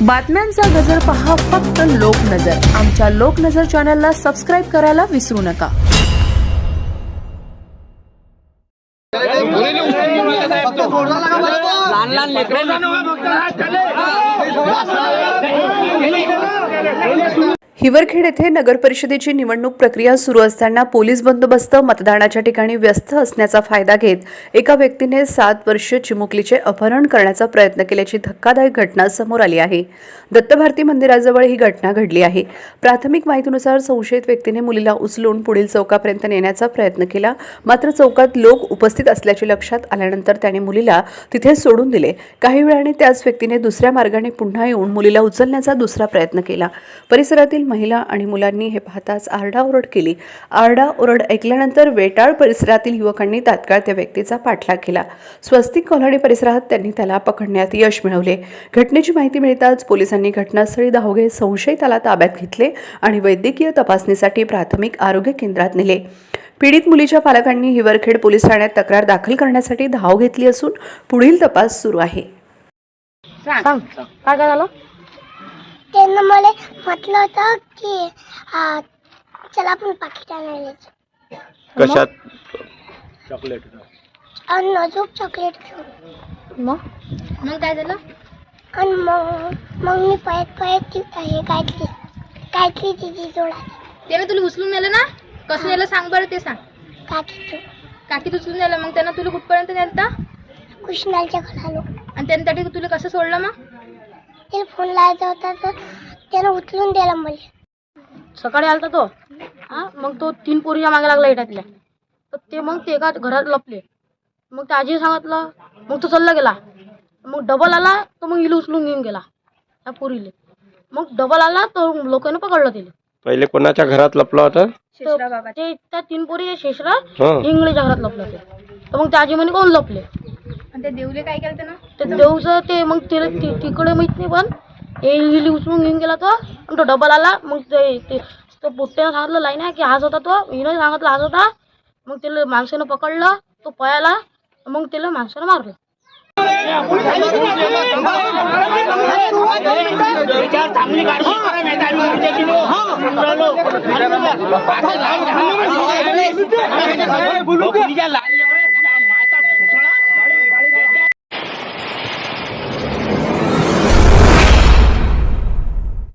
बातम्यांचा गजर पहा फक्त लोकनजर। आमच्या लोकनजर चॅनलला सबस्क्राइब करायला विसरू नका। हिवरखेड येथे नगर परिषदेची निवडणूक प्रक्रिया सुरू असताना पोलीस बंदोबस्त मतदानाच्या ठिकाणी व्यस्त असण्याचा फायदा घेत एका व्यक्तीने 7 वर्षीय चिमुकलीचे अपहरण करण्याचा प्रयत्न केल्याची धक्कादायक घटना समोर आली आहे। दत्तभारती मंदिराजवळ ही घटना घडली आहे। प्राथमिक माहितीनुसार संशयित व्यक्तीने मुलीला उचलून पुढील चौकापर्यंत नेण्याचा प्रयत्न केला, मात्र चौकात लोक उपस्थित असल्याचे लक्षात आल्यानंतर त्याने मुलीला तिथे सोडून दिले। काही वेळाने त्याच व्यक्तीने दुसऱ्या मार्गाने पुन्हा येऊन मुलीला उचलण्याचा दुसरा प्रयत्न केला। परिसरातील महिला आणि मुलांनी हे पाहताच आरडाओरड केली। आरडाओरड ऐकल्यानंतर वेटाळ परिसरातील युवकांनी तात्काळ त्या व्यक्तीचा पाठलाग केला। स्वस्तिक कॉलनी परिसरात त्यांनी त्याला पकडण्यात यश मिळवले। घटनेची माहिती मिळताच पोलिसांनी घटनास्थळी धाव घेत संशयिताला ताब्यात घेतले आणि वैद्यकीय तपासणीसाठी प्राथमिक आरोग्य केंद्रात नेले। पीडित मुलीच्या पालकांनी हिवरखेड पोलीस ठाण्यात तक्रार दाखल करण्यासाठी धाव घेतली असून पुढील तपास सुरू आहे। सांग काय झालं? त्यांना मला म्हटलं होतं की चला आपण पाकिट आणायला जाऊ। कशात? चॉकलेट आणि अजून चॉकलेट घेऊन मग काय झालं? आणि मग मी पळत हे काढली तिची जोडा। त्याने तुला उचलून नेलं ना? कसं नेलं सांग बरं, ते सांग। काकीत उचलून नेलं, मग त्यानं तुला कुठपर्यंत नेलं? कृष्णालच्या घराला। आणि त्याने त्यासाठी तुला कसं सोडलं? मग त्याला फोन लावायचा होता तर त्यानं उचलून दिला मला। सकाळी आलता तो मग तो 3 पोरीच्या मागे लागला इटातल्या, तर ते मग ते एका घरात लपले। मग त्या आजी सांगितलं, मग तो चालला गेला। मग डबल आला तर मग इला उचलून घेऊन गेला त्या पोरीले। मग डबल आला तर लोकांनी पकडलं त्याला। पहिले कोणाच्या घरात लपला होता? ते त्या 3 पोरी शेषरा इंगळीच्या घरात लपलं ते। तर मग त्या आजी म्हणे कोण लपले? आणि ते देवले काय केलं त्यानं? ते देवचं ते मग तिकडे माहित नाही, पण इली उचलून घेऊन गेला तो। आणि तो डबल आला, मग ते पोट्ट्यानं सांगितलं लाईन आहे की हाच होता तो। हिनं सांगितलं हाच होता। मग त्याला माणसानं पकडलं, तो पळाला, मग त्याला माणसानं मारलं।